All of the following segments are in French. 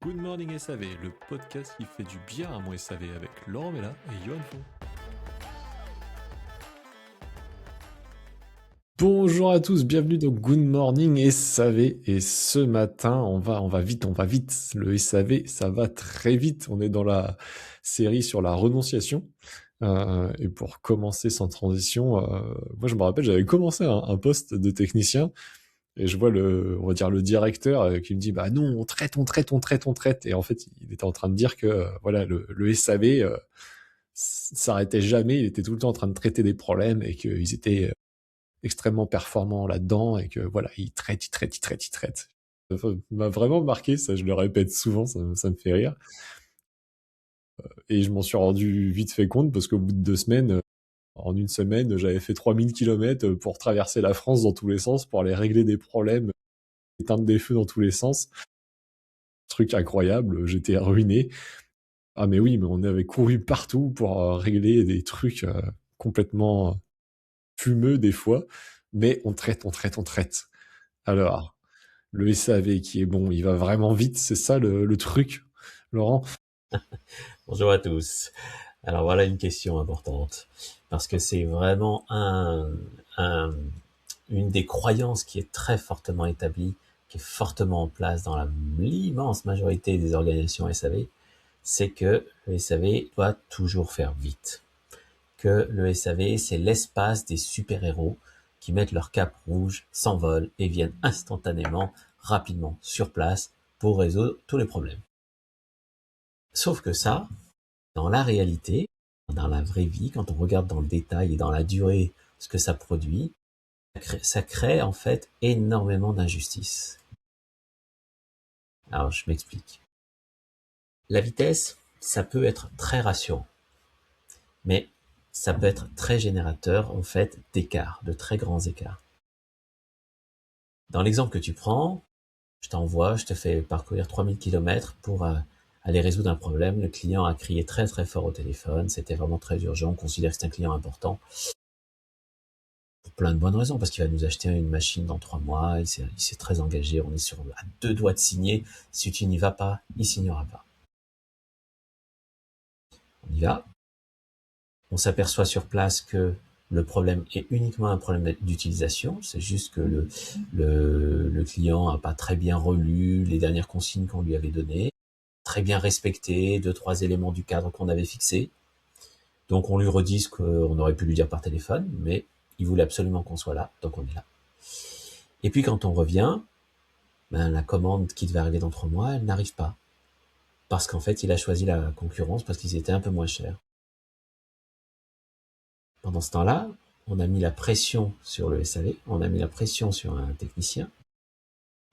Good Morning SAV, le podcast qui fait du bien à mon SAV avec Laurent Mella et Johan Fon. Bonjour à tous, bienvenue dans Good Morning SAV. Et ce matin, on va vite. Le SAV, ça va très vite. On est dans la série sur la renonciation. Et pour commencer sans transition, moi je me rappelle, j'avais commencé un poste de technicien. Et je vois on va dire le directeur qui me dit bah non, on traite. Et en fait, il était en train de dire que voilà, le SAV s'arrêtait jamais, il était tout le temps en train de traiter des problèmes et qu'ils étaient extrêmement performants là-dedans et que voilà, ils traitent. Ça m'a vraiment marqué, ça je le répète souvent, ça me fait rire. Et je m'en suis rendu vite fait compte parce qu'au bout de 2 semaines, en une semaine, j'avais fait 3000 km pour traverser la France dans tous les sens, pour aller régler des problèmes, éteindre des feux dans tous les sens. Truc incroyable, j'étais ruiné. Ah mais oui, mais on avait couru partout pour régler des trucs complètement fumeux des fois, mais on traite. Alors, le SAV qui est bon, il va vraiment vite, c'est ça le truc, Laurent? Bonjour à tous. Alors voilà une question importante, parce que c'est vraiment une des croyances qui est très fortement établie, qui est fortement en place dans l'immense majorité des organisations SAV, c'est que le SAV doit toujours faire vite. Que le SAV, c'est l'espace des super-héros qui mettent leur cape rouge, s'envolent et viennent instantanément, rapidement, sur place pour résoudre tous les problèmes. Sauf que ça, dans la réalité, dans la vraie vie, quand on regarde dans le détail et dans la durée ce que ça produit, ça crée en fait énormément d'injustices. Alors je m'explique. La vitesse, ça peut être très rassurant, mais ça peut être très générateur en fait d'écarts, de très grands écarts. Dans l'exemple que tu prends, je te fais parcourir 3000 km pour aller résoudre un problème. Le client a crié très très fort au téléphone, c'était vraiment très urgent, on considère que c'est un client important. Pour plein de bonnes raisons, parce qu'il va nous acheter une machine dans 3 mois, il s'est très engagé, on est à 2 doigts de signer, si tu n'y vas pas, il signera pas. On y va, on s'aperçoit sur place que le problème est uniquement un problème d'utilisation, c'est juste que le client n'a pas très bien relu les dernières consignes qu'on lui avait données, très bien respecté 2-3 éléments du cadre qu'on avait fixé, donc on lui redit ce qu'on aurait pu lui dire par téléphone, mais il voulait absolument qu'on soit là, donc on est là. Et puis quand on revient, la commande qui devait arriver dans 3 mois, elle n'arrive pas. Parce qu'en fait, il a choisi la concurrence parce qu'ils étaient un peu moins chers. Pendant ce temps-là, on a mis la pression sur le SAV, on a mis la pression sur un technicien.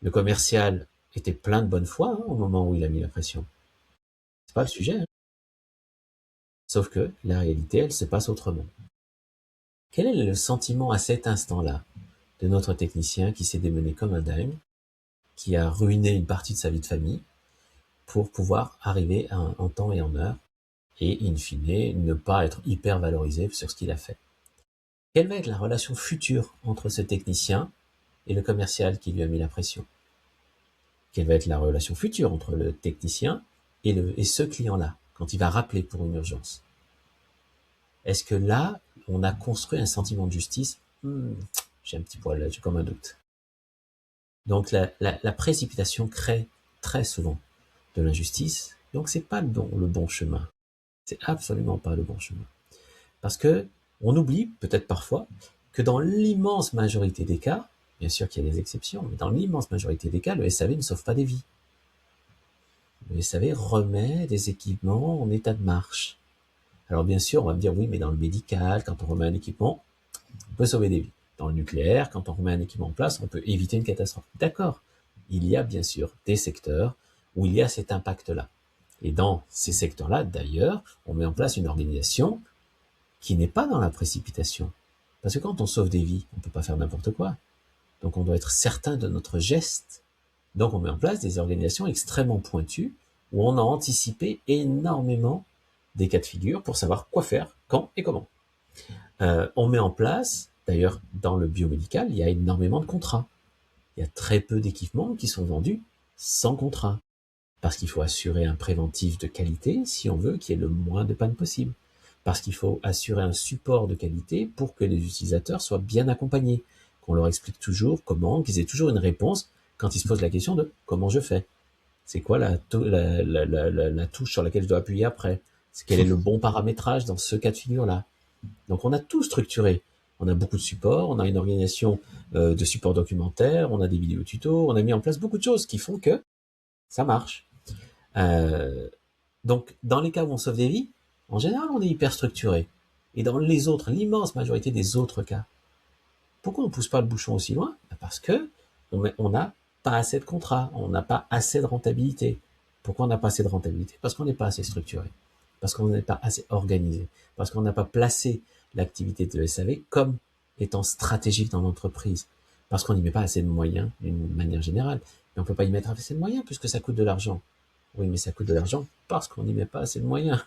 Le commercial était plein de bonne foi au moment où il a mis la pression. C'est pas le sujet. Sauf que la réalité, elle se passe autrement. Quel est le sentiment à cet instant-là de notre technicien qui s'est démené comme un dingue, qui a ruiné une partie de sa vie de famille pour pouvoir arriver en temps et en heure et in fine ne pas être hyper valorisé sur ce qu'il a fait. Quelle va être la relation future entre ce technicien et le commercial qui lui a mis la pression? Quelle va être la relation future entre le technicien et ce client-là quand il va rappeler pour une urgence? Est-ce que là, on a construit un sentiment de justice? J'ai un petit poil là, j'ai comme un doute. Donc la précipitation crée très souvent de l'injustice, donc c'est pas le bon chemin. C'est absolument pas le bon chemin. Parce que on oublie, peut-être parfois, que dans l'immense majorité des cas, bien sûr qu'il y a des exceptions, mais dans l'immense majorité des cas, le SAV ne sauve pas des vies. Le SAV remet des équipements en état de marche. Alors bien sûr, on va me dire, oui, mais dans le médical, quand on remet un équipement, on peut sauver des vies. Dans le nucléaire, quand on remet un équipement en place, on peut éviter une catastrophe. D'accord, il y a bien sûr des secteurs où il y a cet impact-là. Et dans ces secteurs-là, d'ailleurs, on met en place une organisation qui n'est pas dans la précipitation. Parce que quand on sauve des vies, on ne peut pas faire n'importe quoi. Donc on doit être certain de notre geste. Donc on met en place des organisations extrêmement pointues où on a anticipé énormément des cas de figure pour savoir quoi faire, quand et comment. On met en place, d'ailleurs dans le biomédical, il y a énormément de contrats. Il y a très peu d'équipements qui sont vendus sans contrat. Parce qu'il faut assurer un préventif de qualité si on veut qu'il y ait le moins de panne possible. Parce qu'il faut assurer un support de qualité pour que les utilisateurs soient bien accompagnés, qu'on leur explique toujours comment, qu'ils aient toujours une réponse quand ils se posent la question de comment je fais. C'est quoi la touche sur laquelle je dois appuyer après? Quel est le bon paramétrage dans ce cas de figure-là? Donc on a tout structuré. On a beaucoup de supports, on a une organisation de support documentaire, on a des vidéos tutos, on a mis en place beaucoup de choses qui font que ça marche. Euh, donc dans les cas où on sauve des vies, en général on est hyper structuré. Et dans les autres, l'immense majorité des autres cas, pourquoi on pousse pas le bouchon aussi loin? Parce que on n'a pas assez de contrats, on n'a pas assez de rentabilité. Pourquoi on n'a pas assez de rentabilité? Parce qu'on n'est pas assez structuré, parce qu'on n'est pas assez organisé, parce qu'on n'a pas placé l'activité de SAV comme étant stratégique dans l'entreprise, parce qu'on n'y met pas assez de moyens d'une manière générale. Mais on peut pas y mettre assez de moyens puisque ça coûte de l'argent. Oui, mais ça coûte de l'argent parce qu'on n'y met pas assez de moyens.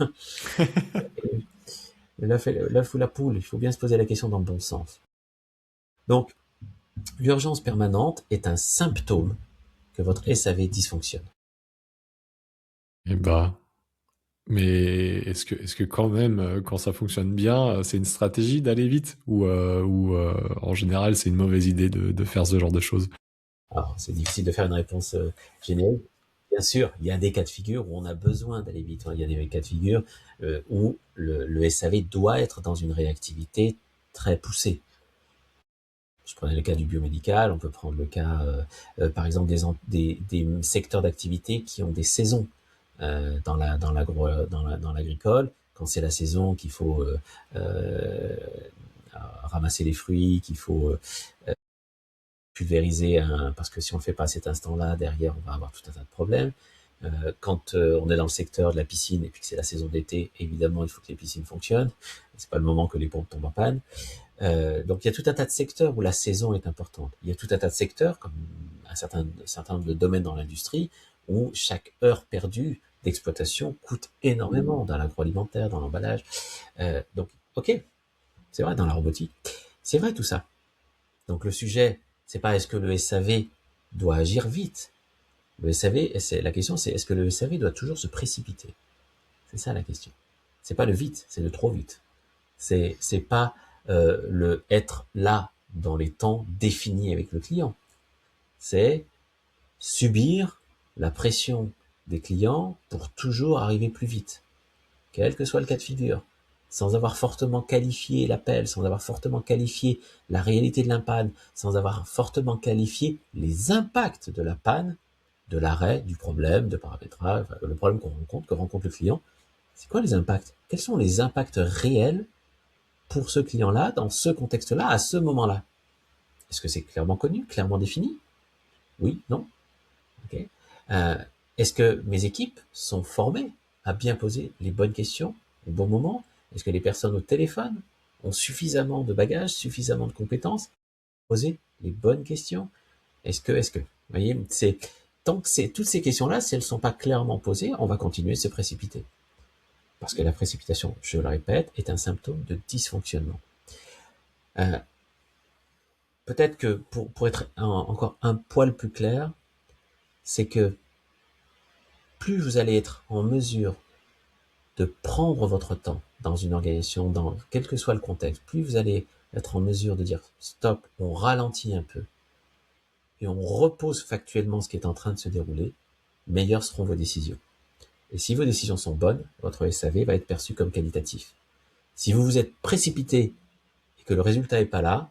L'œuf ou la poule, il faut bien se poser la question dans le bon sens. Donc, l'urgence permanente est un symptôme que votre SAV dysfonctionne. Et bah, mais est-ce que quand même, quand ça fonctionne bien, c'est une stratégie d'aller vite ou en général c'est une mauvaise idée de faire ce genre de choses? Alors, c'est difficile de faire une réponse générique. Bien sûr, il y a des cas de figure où on a besoin d'aller vite. Il y a des cas de figure où le SAV doit être dans une réactivité très poussée. Je prenais le cas du biomédical, on peut prendre le cas, par exemple, des secteurs d'activité qui ont des saisons dans l'agricole. Quand c'est la saison qu'il faut euh, ramasser les fruits, qu'il faut pulvériser, parce que si on ne le fait pas à cet instant-là, derrière, on va avoir tout un tas de problèmes. Quand on est dans le secteur de la piscine et puis que c'est la saison d'été, évidemment, il faut que les piscines fonctionnent. C'est pas le moment que les pompes tombent en panne. Donc il y a tout un tas de secteurs où la saison est importante. Il y a tout un tas de secteurs, comme un certain nombre de domaines dans l'industrie, où chaque heure perdue d'exploitation coûte énormément dans l'agroalimentaire, dans l'emballage. Donc, ok, c'est vrai, dans la robotique, c'est vrai tout ça. Donc le sujet, c'est pas est-ce que le SAV doit agir vite. Le SAV, la question c'est est-ce que le SAV doit toujours se précipiter. C'est ça la question. C'est pas le vite, c'est le trop vite. C'est pas le être là dans les temps définis avec le client. C'est subir la pression des clients pour toujours arriver plus vite, quel que soit le cas de figure, sans avoir fortement qualifié l'appel, sans avoir fortement qualifié la réalité de la panne, sans avoir fortement qualifié les impacts de la panne, de l'arrêt, du problème, de paramétrage, le problème que rencontre le client. C'est quoi les impacts? Quels sont les impacts réels pour ce client-là, dans ce contexte-là, à ce moment-là? Est-ce que c'est clairement connu, clairement défini? Oui, non? Ok. Euh, Est-ce que mes équipes sont formées à bien poser les bonnes questions au bon moment? Est-ce que les personnes au téléphone ont suffisamment de bagages, suffisamment de compétences pour poser les bonnes questions? Vous voyez, tant que toutes ces questions-là, si elles ne sont pas clairement posées, on va continuer de se précipiter. Parce que la précipitation, je le répète, est un symptôme de dysfonctionnement. Euh, Peut-être que pour être encore un poil plus clair, c'est que plus vous allez être en mesure de prendre votre temps dans une organisation, dans quel que soit le contexte, plus vous allez être en mesure de dire stop, on ralentit un peu et on repose factuellement ce qui est en train de se dérouler, meilleures seront vos décisions. Et si vos décisions sont bonnes, votre SAV va être perçu comme qualitatif. Si vous vous êtes précipité et que le résultat n'est pas là,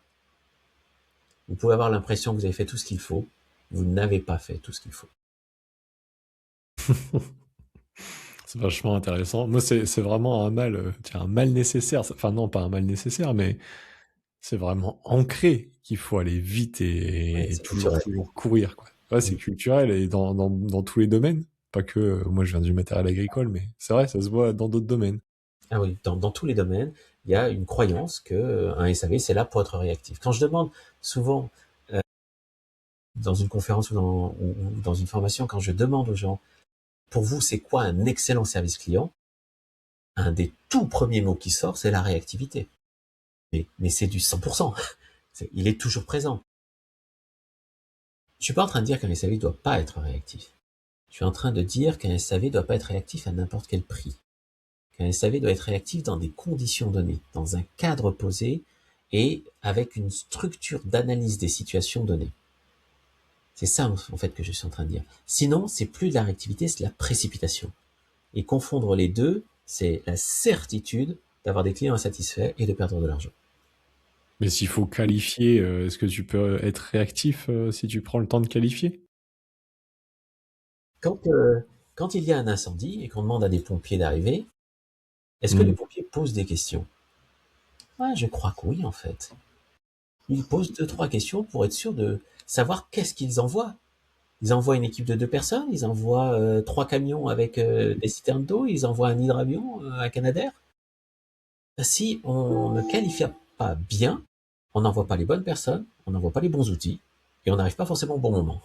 vous pouvez avoir l'impression que vous avez fait tout ce qu'il faut. Vous n'avez pas fait tout ce qu'il faut. C'est vachement intéressant. Moi, c'est vraiment un mal, tiens, un mal nécessaire. Enfin, non, pas un mal nécessaire, mais c'est vraiment ancré qu'il faut aller vite Ouais, et c'est toujours, culturel. toujours courir, quoi. Ouais, c'est Mm. culturel et dans tous les domaines. Pas que, moi, je viens du matériel agricole, mais c'est vrai, ça se voit dans d'autres domaines. Ah oui, dans tous les domaines, il y a une croyance que un SAV, c'est là pour être réactif. Quand je demande souvent dans une conférence ou dans une formation, quand je demande aux gens, pour vous, c'est quoi un excellent service client? Un des tout premiers mots qui sort, c'est la réactivité. Mais c'est du 100%. Il est toujours présent. Je suis pas en train de dire qu'un SAV doit pas être réactif. Je suis en train de dire qu'un SAV ne doit pas être réactif à n'importe quel prix. Qu'un SAV doit être réactif dans des conditions données, dans un cadre posé et avec une structure d'analyse des situations données. C'est ça, en fait, que je suis en train de dire. Sinon, c'est plus de la réactivité, c'est de la précipitation. Et confondre les deux, c'est la certitude d'avoir des clients insatisfaits et de perdre de l'argent. Mais s'il faut qualifier, est-ce que tu peux être réactif si tu prends le temps de qualifier? Quand, quand il y a un incendie et qu'on demande à des pompiers d'arriver, est-ce que les Hmm. pompiers posent des questions? Ouais, je crois que oui, en fait. Ils posent 2, 3 questions pour être sûrs de savoir qu'est-ce qu'ils envoient. Ils envoient une équipe de 2 personnes, ils envoient 3 camions avec des citernes d'eau, ils envoient un hydravion, un Canadair. Si on ne qualifie pas bien, on n'envoie pas les bonnes personnes, on n'envoie pas les bons outils, et on n'arrive pas forcément au bon moment.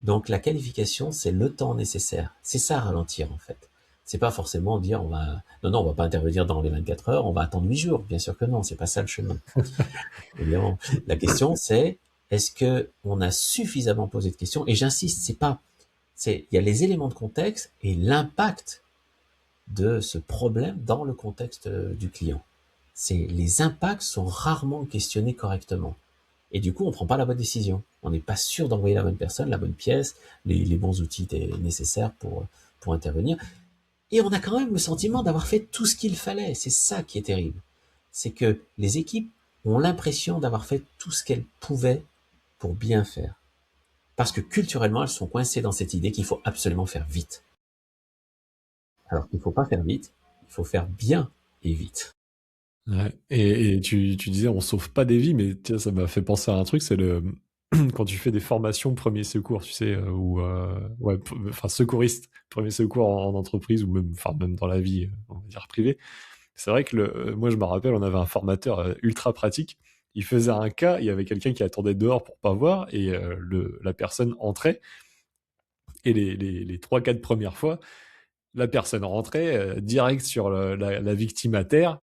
Donc la qualification, c'est le temps nécessaire. C'est ça ralentir en fait. C'est pas forcément dire non, on va pas intervenir dans les 24 heures, on va attendre 8 jours. Bien sûr que non, c'est pas ça le chemin. Évidemment. La question c'est, est-ce que on a suffisamment posé de questions? Et j'insiste, il y a les éléments de contexte et l'impact de ce problème dans le contexte du client. Les impacts sont rarement questionnés correctement. Et du coup, on prend pas la bonne décision. On n'est pas sûr d'envoyer la bonne personne, la bonne pièce, les bons outils nécessaires pour intervenir. Et on a quand même le sentiment d'avoir fait tout ce qu'il fallait. C'est ça qui est terrible. C'est que les équipes ont l'impression d'avoir fait tout ce qu'elles pouvaient pour bien faire. Parce que culturellement, elles sont coincées dans cette idée qu'il faut absolument faire vite. Alors qu'il ne faut pas faire vite, il faut faire bien et vite. Ouais. Et tu disais on sauve pas des vies, mais tiens, ça m'a fait penser à un truc, c'est quand tu fais des formations premiers secours, tu sais, ou ouais, enfin secouriste, premier secours en entreprise ou même, enfin même dans la vie, on va dire privée. C'est vrai que moi je me rappelle, on avait un formateur ultra pratique. Il faisait un cas, il y avait quelqu'un qui attendait dehors pour pas voir et la personne entrait et les 3-4 premières fois, la personne rentrait direct sur la victime à terre.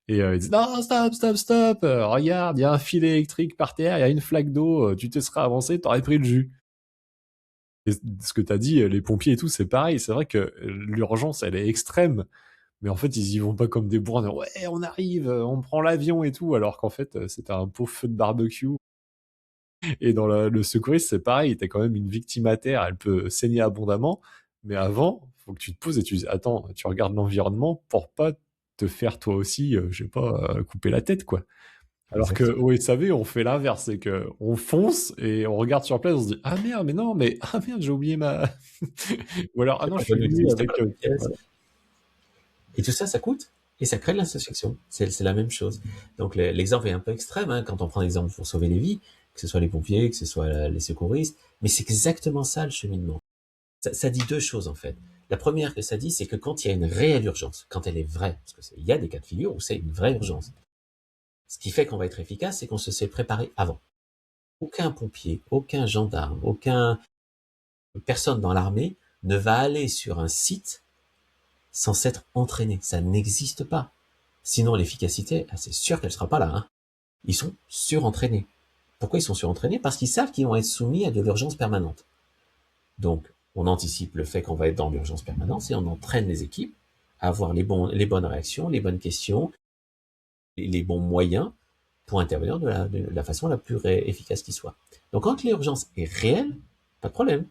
Et ils disent non, stop, stop, stop, regarde, il y a un fil électrique par terre, il y a une flaque d'eau, tu te serais avancé, t'aurais pris le jus. Et ce que t'as dit, les pompiers et tout, c'est pareil. C'est vrai que l'urgence, elle est extrême. Mais en fait, ils y vont pas comme des bourrins. Ouais, on arrive, on prend l'avion et tout. Alors qu'en fait, c'était un pauvre feu de barbecue. Et dans le secouriste, c'est pareil. T'as quand même une victime à terre, elle peut saigner abondamment. Mais avant, faut que tu te poses et tu dis, attends, tu regardes l'environnement pour pas te faire toi aussi, je sais pas, couper la tête, quoi. Alors que Exactement. au SAV, on fait l'inverse, c'est que on fonce et on regarde sur place, on se dit ah merde, mais non, mais ah merde, j'ai oublié ma. Ou alors ah C'est non, pas je le suis bon venu outil, c'est pas avec. la bonne pièce. Voilà. Et tout ça, ça coûte. Et ça crée de l'insatisfaction. C'est la même chose. Donc l'exemple est un peu extrême quand on prend l'exemple pour sauver les vies, que ce soit les pompiers, que ce soit les secouristes. Mais c'est exactement ça le cheminement. Ça dit 2 choses en fait. La première que ça dit, c'est que quand il y a une réelle urgence, quand elle est vraie, parce qu'il y a des cas de figure où c'est une vraie urgence, ce qui fait qu'on va être efficace, c'est qu'on se sait préparer avant. Aucun pompier, aucun gendarme, aucun personne dans l'armée ne va aller sur un site sans s'être entraîné. Ça n'existe pas. Sinon, l'efficacité, c'est sûr qu'elle sera pas là. Hein. Ils sont surentraînés. Pourquoi ils sont surentraînés? Parce qu'ils savent qu'ils vont être soumis à de l'urgence permanente. Donc, on anticipe le fait qu'on va être dans l'urgence permanente et on entraîne les équipes à avoir les bonnes réactions, les bonnes questions, les bons moyens pour intervenir de la façon la plus efficace qui soit. Donc, quand l'urgence est réelle, pas de problème.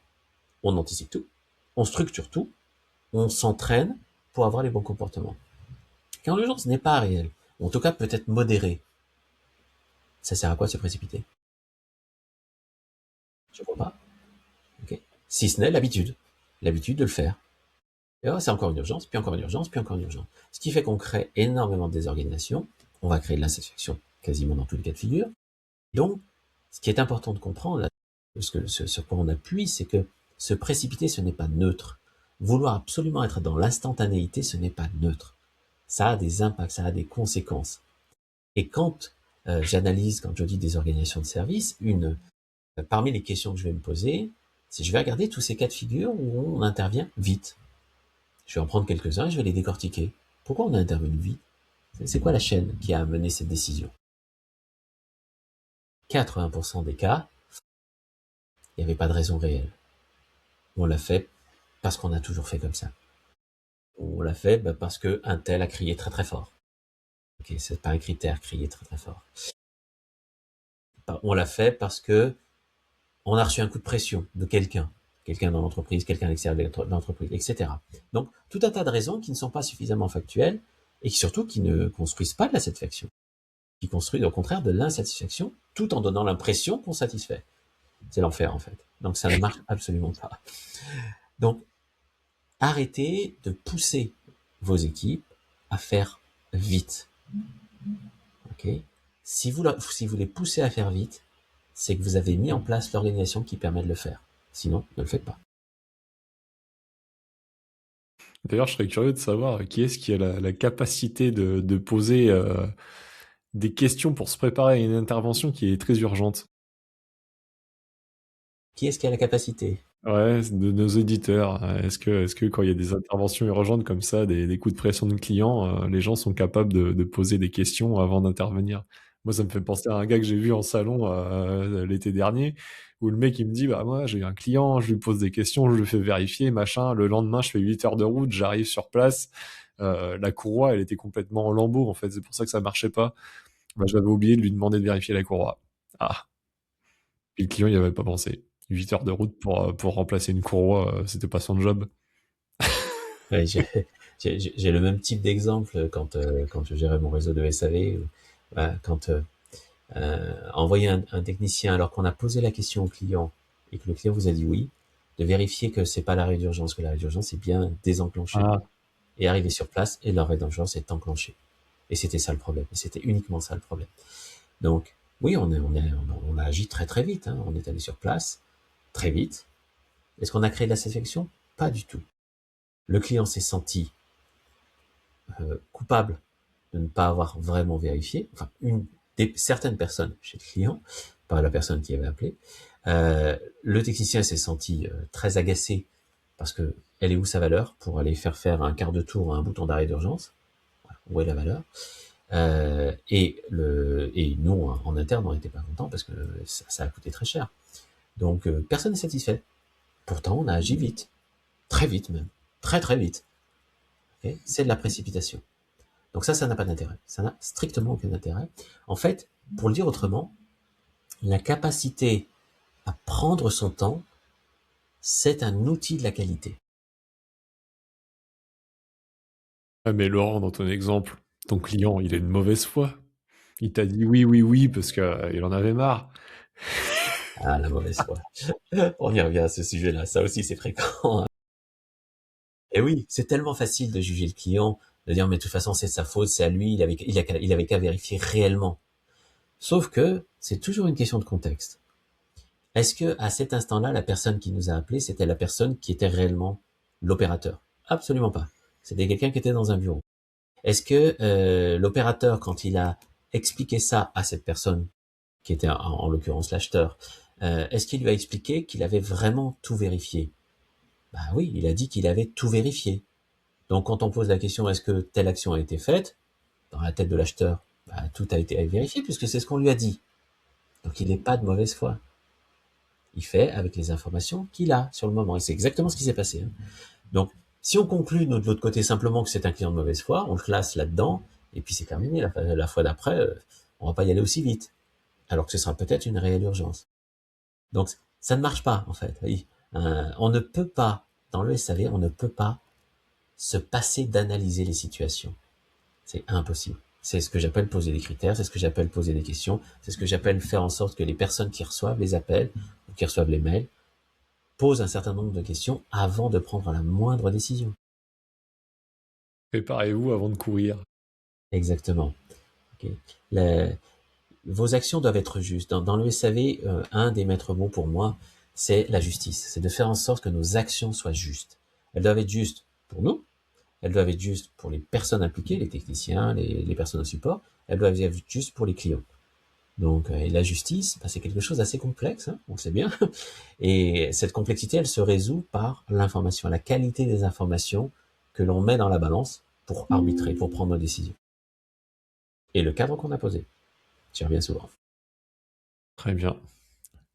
On anticipe tout, on structure tout, on s'entraîne pour avoir les bons comportements. Quand l'urgence n'est pas réelle, ou en tout cas peut-être modérée, ça sert à quoi de se précipiter? Je vois pas. Okay. Si ce n'est l'habitude. L'habitude de le faire. Et là, c'est encore une urgence, puis encore une urgence, puis encore une urgence. Ce qui fait qu'on crée énormément de désorganisation. On va créer de l'insatisfaction quasiment dans tous les cas de figure. Donc, ce qui est important de comprendre, sur quoi on appuie, c'est que se précipiter, ce n'est pas neutre. Vouloir absolument être dans l'instantanéité, ce n'est pas neutre. Ça a des impacts, ça a des conséquences. Et quand j'analyse, quand je dis des organisations de services, parmi les questions que je vais me poser, c'est je vais regarder tous ces cas de figure où on intervient vite. Je vais en prendre quelques-uns et je vais les décortiquer. Pourquoi on a intervenu vite? C'est quoi la chaîne qui a amené cette décision? 80% des cas, il n'y avait pas de raison réelle. On l'a fait Parce qu'on a toujours fait comme ça. On l'a fait parce qu'un tel a crié très très fort. Ok, c'est pas un critère, crier très très fort. On l'a fait parce que on a reçu un coup de pression de quelqu'un dans l'entreprise, quelqu'un à l'extérieur de l'entreprise, etc. Donc, tout un tas de raisons qui ne sont pas suffisamment factuelles et qui surtout qui ne construisent pas de la satisfaction, qui construisent au contraire de l'insatisfaction, tout en donnant l'impression qu'on satisfait. C'est l'enfer en fait. Donc, ça ne marche absolument pas. Donc, arrêtez de pousser vos équipes à faire vite. Ok. Si vous les poussez à faire vite, c'est que vous avez mis en place l'organisation qui permet de le faire. Sinon, ne le faites pas. D'ailleurs, je serais curieux de savoir qui est-ce qui a la capacité de poser des questions pour se préparer à une intervention qui est très urgente. Qui est-ce qui a la capacité? Ouais, de nos auditeurs. Est-ce que quand il y a des interventions urgentes comme ça, des coups de pression de clients, les gens sont capables de poser des questions avant d'intervenir? Moi, ça me fait penser à un gars que j'ai vu en salon l'été dernier, où le mec il me dit, bah moi j'ai un client, je lui pose des questions, je lui fais vérifier, machin. Le lendemain, je fais 8 heures de route, j'arrive sur place, la courroie, elle était complètement en lambeaux en fait, c'est pour ça que ça marchait pas. Bah, j'avais oublié de lui demander de vérifier la courroie. Ah, puis le client il avait pas pensé. 8 heures de route pour remplacer une courroie, c'était pas son job. Ouais, j'ai le même type d'exemple quand je gérais mon réseau de SAV. Quand envoyer un technicien alors qu'on a posé la question au client et que le client vous a dit oui, de vérifier que c'est pas l'arrêt d'urgence, que l'arrêt d'urgence est bien désenclenché Ah, et arriver sur place et l'arrêt d'urgence est enclenché. Et c'était ça le problème. Et c'était uniquement ça le problème. Donc oui, on a agi très très vite. Hein. On est allé sur place très vite. Est-ce qu'on a créé de la satisfaction? Pas du tout. Le client s'est senti coupable de ne pas avoir vraiment vérifié, enfin certaines personnes chez le client, pas la personne qui avait appelé. Le technicien s'est senti très agacé parce que elle est où sa valeur pour aller faire un quart de tour à un bouton d'arrêt d'urgence? Voilà, où est la valeur? Et nous en interne on n'était pas contents parce que ça a coûté très cher. Donc personne n'est satisfait. Pourtant on a agi vite, très vite même, très très vite. Okay, c'est de la précipitation. Donc ça n'a pas d'intérêt. Ça n'a strictement aucun intérêt. En fait, pour le dire autrement, la capacité à prendre son temps, c'est un outil de la qualité. ah, mais Laurent, dans ton exemple, ton client, il est de mauvaise foi. Il t'a dit oui, oui, oui, parce qu'il en avait marre. Ah, la mauvaise foi. On y revient à ce sujet-là. Ça aussi, c'est fréquent. Et oui, c'est tellement facile de juger le client, de dire, mais de toute façon, c'est de sa faute, c'est à lui, il avait qu'à vérifier réellement. Sauf que c'est toujours une question de contexte. Est-ce que à cet instant-là, la personne qui nous a appelé, c'était la personne qui était réellement l'opérateur? Absolument pas. C'était quelqu'un qui était dans un bureau. Est-ce que l'opérateur, quand il a expliqué ça à cette personne, qui était en l'occurrence l'acheteur, est-ce qu'il lui a expliqué qu'il avait vraiment tout vérifié? Bah oui, il a dit qu'il avait tout vérifié. Donc quand on pose la question, est-ce que telle action a été faite? Dans la tête de l'acheteur, bah, tout a été vérifié puisque c'est ce qu'on lui a dit. Donc il n'est pas de mauvaise foi. Il fait avec les informations qu'il a sur le moment. Et c'est exactement ce qui s'est passé. Hein. Donc, si on conclut de l'autre côté simplement que c'est un client de mauvaise foi, on le classe là-dedans, et puis c'est terminé. La fois d'après, on va pas y aller aussi vite. Alors que ce sera peut-être une réelle urgence. Donc, ça ne marche pas, en fait. Oui. On ne peut pas, dans le SAV, on ne peut pas se passer d'analyser les situations. C'est impossible. C'est ce que j'appelle poser des critères, c'est ce que j'appelle poser des questions, c'est ce que j'appelle faire en sorte que les personnes qui reçoivent les appels, ou qui reçoivent les mails, posent un certain nombre de questions avant de prendre la moindre décision. Préparez-vous avant de courir. Exactement. Okay. La- Vos actions doivent être justes. Dans le SAV, un des maîtres mots pour moi, c'est la justice. C'est de faire en sorte que nos actions soient justes. Elles doivent être justes pour nous, elles doivent être justes pour les personnes impliquées, les techniciens, les personnes au support, elles doivent être justes pour les clients. Donc, et la justice, c'est quelque chose d'assez complexe, hein, on le sait bien. Et cette complexité, elle se résout par l'information, la qualité des informations que l'on met dans la balance pour arbitrer, pour prendre nos décisions. Et le cadre qu'on a posé. J'y reviens souvent. Très bien.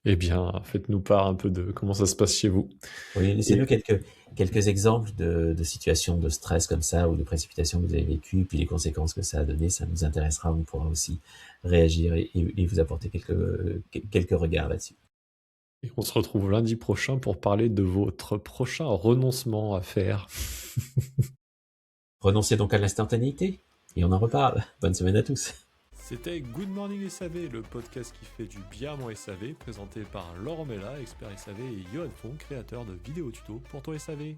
Eh bien, faites-nous part un peu de comment ça se passe chez vous. Oui, Et laissez-nous quelques exemples de situations de stress comme ça ou de précipitation que vous avez vécues, puis les conséquences que ça a donné, ça nous intéressera, on pourra aussi réagir et vous apporter quelques regards là-dessus. et on se retrouve lundi prochain pour parler de votre prochain renoncement à faire. Renoncez donc à l'instantanéité et on en reparle. Bonne semaine à tous. C'était Good Morning SAV, le podcast qui fait du bien à mon SAV, présenté par Laurent Mella, expert SAV, et Johan Fon, créateur de vidéos tuto pour ton SAV.